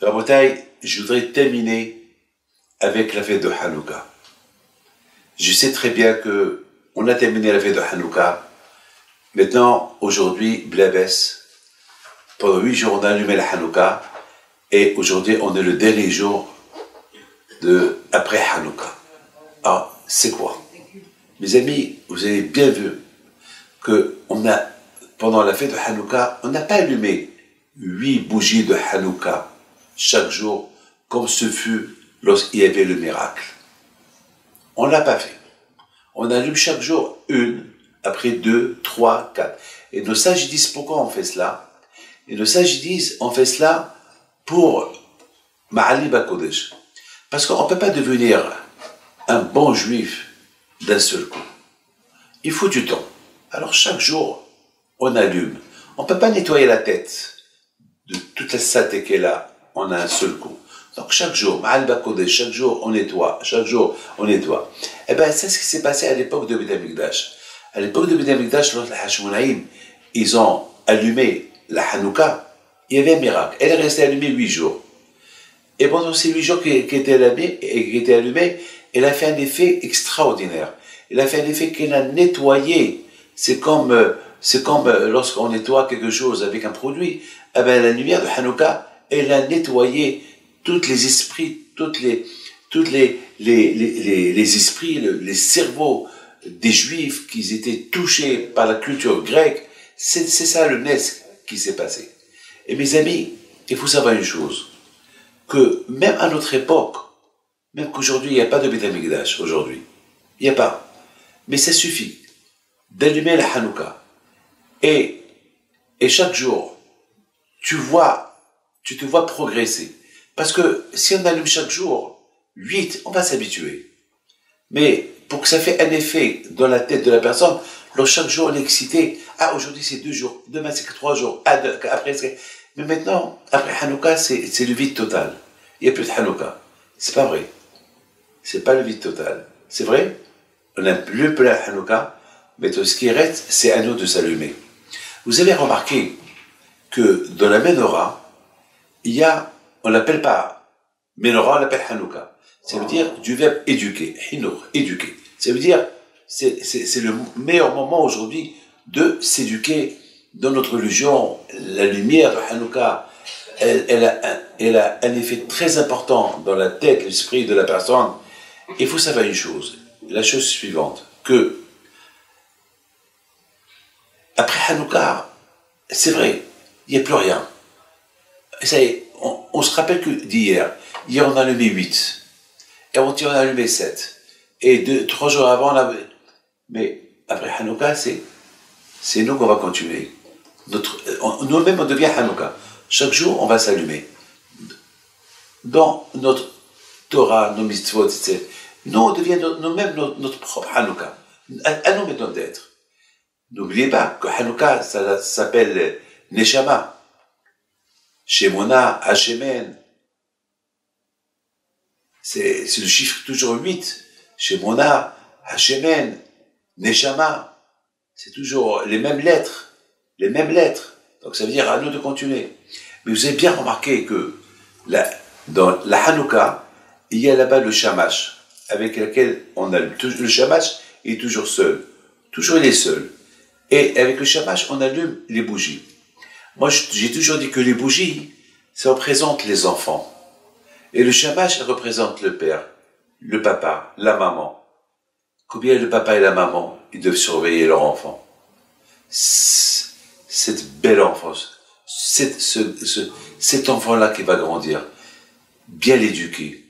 Rabotai, je voudrais terminer avec la fête de Hanouka. Je sais très bien que on a terminé la fête de Hanouka. Maintenant, aujourd'hui, Blabès, pendant 8 jours, on a allumé la Hanouka. Et aujourd'hui, on est le dernier jour après Hanouka. Alors, c'est quoi? Mes amis, vous avez bien vu que pendant la fête de Hanouka, on n'a pas allumé 8 bougies de Hanouka chaque jour, comme ce fut lorsqu'il y avait le miracle. On ne l'a pas fait. On allume chaque jour une, après 2, 3, 4. Et nos sages disent pourquoi on fait cela. Et nos sages disent on fait cela pour Ma'ali Bakodesh. Parce qu'on ne peut pas devenir un bon juif d'un seul coup. Il faut du temps. Alors chaque jour, on allume. On ne peut pas nettoyer la tête de toute la saleté qu'elle a en un seul coup. Donc chaque jour, Ma'al Bakodesh, chaque jour on nettoie, chaque jour on nettoie. Eh bien, c'est ce qui s'est passé à l'époque de Beth Amikdash. À l'époque de Beth Amikdash, lorsque les Hashmonaïm, ils ont allumé la Hanouka, il y avait un miracle. Elle est restée allumée 8 jours. Et pendant ces 8 jours qui étaient allumés, elle a fait un effet extraordinaire. Elle a fait un effet qu'elle a nettoyé. C'est comme lorsqu'on nettoie quelque chose avec un produit. Eh bien, la lumière de Hanouka, elle a nettoyé tous les esprits, les esprits, les cerveaux des Juifs qui étaient touchés par la culture grecque. C'est ça le Nes qui s'est passé. Et mes amis, il faut savoir une chose, que même à notre époque, même qu'aujourd'hui, il n'y a pas de Beth Amikdash, aujourd'hui. Il n'y a pas. Mais ça suffit d'allumer la Hanouka. Et chaque jour, tu te vois progresser. Parce que si on allume chaque jour 8, on va s'habituer. Mais pour que ça fait un effet dans la tête de la personne, chaque jour on est excité. Ah, aujourd'hui c'est 2 jours, demain c'est 3 jours, après c'est... Mais maintenant, après Hanouka, c'est le vide total. Il n'y a plus de Hanouka. C'est pas vrai. C'est pas le vide total. C'est vrai, on n'a plus plein de Hanouka, mais tout ce qui reste, c'est à nous de s'allumer. Vous avez remarqué que dans la Menorah, il y a, on l'appelle pas Menorah, on l'appelle Hanouka. Ça veut dire du verbe éduquer, Hinour, éduquer. Ça veut dire, c'est le meilleur moment aujourd'hui de s'éduquer dans notre religion. La lumière de Hanouka, elle a un effet très important dans la tête, l'esprit de la personne. Il faut savoir une chose, la chose suivante, que après Hanouka, c'est vrai, il n'y a plus rien. Ça y est, on se rappelle que d'hier, hier on a allumé 8, et avant-hier on a allumé 7, et 3 jours avant on a... Mais après Hanouka, c'est nous qu'on va continuer. Nous-mêmes on devient Hanouka. Chaque jour on va s'allumer. Dans notre Torah, nos mitzvot, etc. Nous on devient nous-mêmes notre propre Hanouka. À nous maintenant d'être. N'oubliez pas que Hanouka, ça s'appelle Neshama. Shemona, Hashemen. C'est le chiffre toujours 8. Shemona, Hashemen, Neshama. C'est toujours les mêmes lettres. Les mêmes lettres. Donc ça veut dire à nous de continuer. Mais vous avez bien remarqué que dans la Hanouka, il y a là-bas le shamash, avec lequel on allume. Le shamash est toujours seul. Toujours il est seul. Et avec le shamash, on allume les bougies. Moi, j'ai toujours dit que les bougies, ça représente les enfants. Et le shamash représente le père, le papa, la maman. Combien le papa et la maman, ils doivent surveiller leur enfant. Cette belle enfance, cet enfant-là qui va grandir, bien l'éduquer,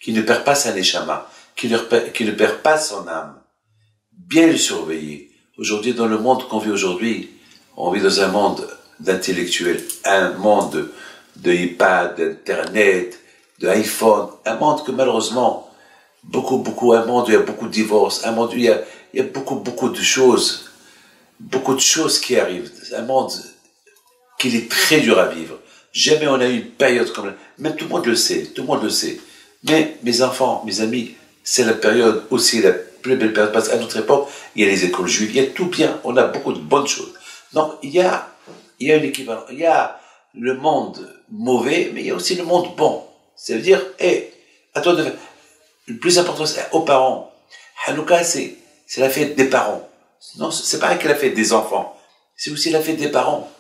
qui ne perd pas sa neshama, qui ne perd pas son âme, bien le surveiller. Aujourd'hui, dans le monde qu'on vit aujourd'hui, on vit dans un monde d'intellectuels, un monde de iPad, d'internet, de iPhone, un monde que malheureusement, un monde où il y a beaucoup de divorces, un monde où il y a beaucoup de choses qui arrivent, un monde qu'il est très dur à vivre. Jamais on a eu une période comme là, même tout le monde le sait, mais mes enfants, mes amis, c'est la période aussi, la plus belle période, parce qu'à notre époque, il y a les écoles juives, il y a tout bien, on a beaucoup de bonnes choses. Donc, il y a un équivalent, il y a le monde mauvais, mais il y a aussi le monde bon. Ça veut dire, à toi de faire. Le plus important, c'est aux parents. Hanouka, c'est la fête des parents. Non, c'est pas que la fête des enfants. C'est aussi la fête des parents.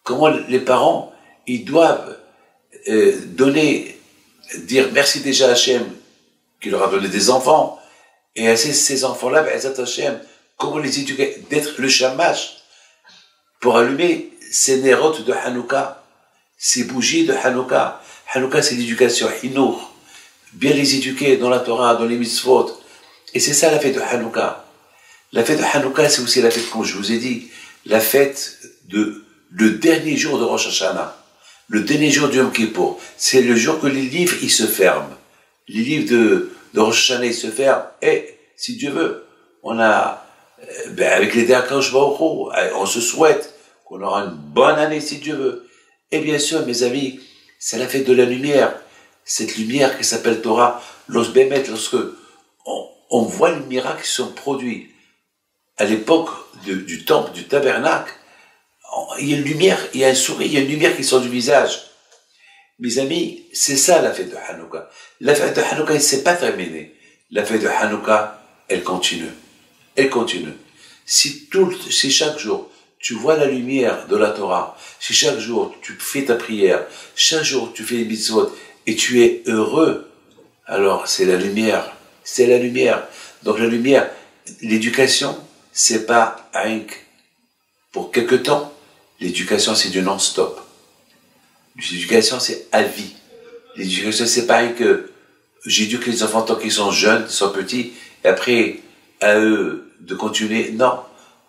Comment les parents, ils doivent dire merci déjà à Hachem qui leur a donné des enfants, et à ces enfants-là, Be'ezat Hachem, comment les éduquer, d'être le shamash pour allumer ces nérotes de Hanouka, ces bougies de Hanouka. Hanouka, c'est l'éducation, Hinour, bien les éduquer dans la Torah, dans les mitzvot. Et c'est ça la fête de Hanouka. La fête de Hanouka, c'est aussi la fête, comme je vous ai dit, la fête le dernier jour de Rosh Hashanah, le dernier jour du Yom Kippour. C'est le jour que les livres, ils se ferment. Les livres de Rosh Hashanah, ils se ferment. Et, si Dieu veut, on a, avec les D'Akadosh Baruch Hu, on se souhaite qu'on aura une bonne année, si Dieu veut. Et bien sûr, mes amis, c'est la fête de la lumière. Cette lumière qui s'appelle Torah, lorsque on voit les miracles qui sont produits à l'époque du temple, du tabernacle, il y a une lumière, il y a un sourire, il y a une lumière qui sort du visage. Mes amis, c'est ça la fête de Hanouka. La fête de Hanouka, elle ne s'est pas terminée. La fête de Hanouka, elle continue. Elle continue. Si chaque jour, tu vois la lumière de la Torah, si chaque jour, tu fais ta prière, chaque jour, tu fais les mitzvot, et tu es heureux, alors c'est la lumière. C'est la lumière. Donc la lumière, l'éducation, c'est pas rien que pour quelque temps. L'éducation, c'est du non-stop. L'éducation, c'est à vie. L'éducation, c'est pareil que j'éduque les enfants tant qu'ils sont jeunes, sont petits, et après, à eux de continuer. Non.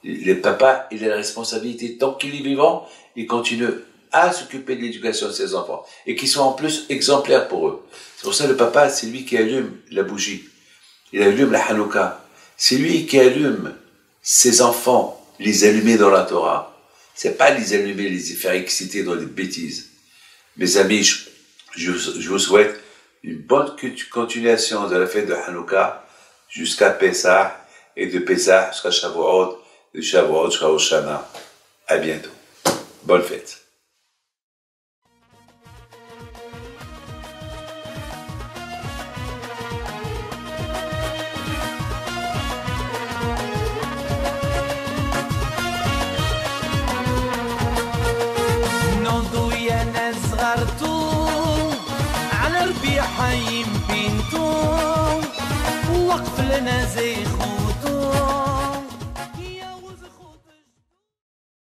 Les papas, il a la responsabilité, tant qu'il est vivant, il continue à s'occuper de l'éducation de ses enfants. Et qu'ils soient en plus exemplaires pour eux. C'est pour ça que le papa, c'est lui qui allume la bougie. Il allume la Hanouka. C'est lui qui allume ses enfants, les allumer dans la Torah. C'est pas les allumer, les faire exciter dans des bêtises. Mes amis, je vous souhaite une bonne continuation de la fête de Hanouka jusqu'à Pessah, et de Pessah jusqu'à Shavuot, de Shavuot jusqu'à Hoshana. À bientôt. Bonne fête. حيم بنتو وقف لنا زي خوتو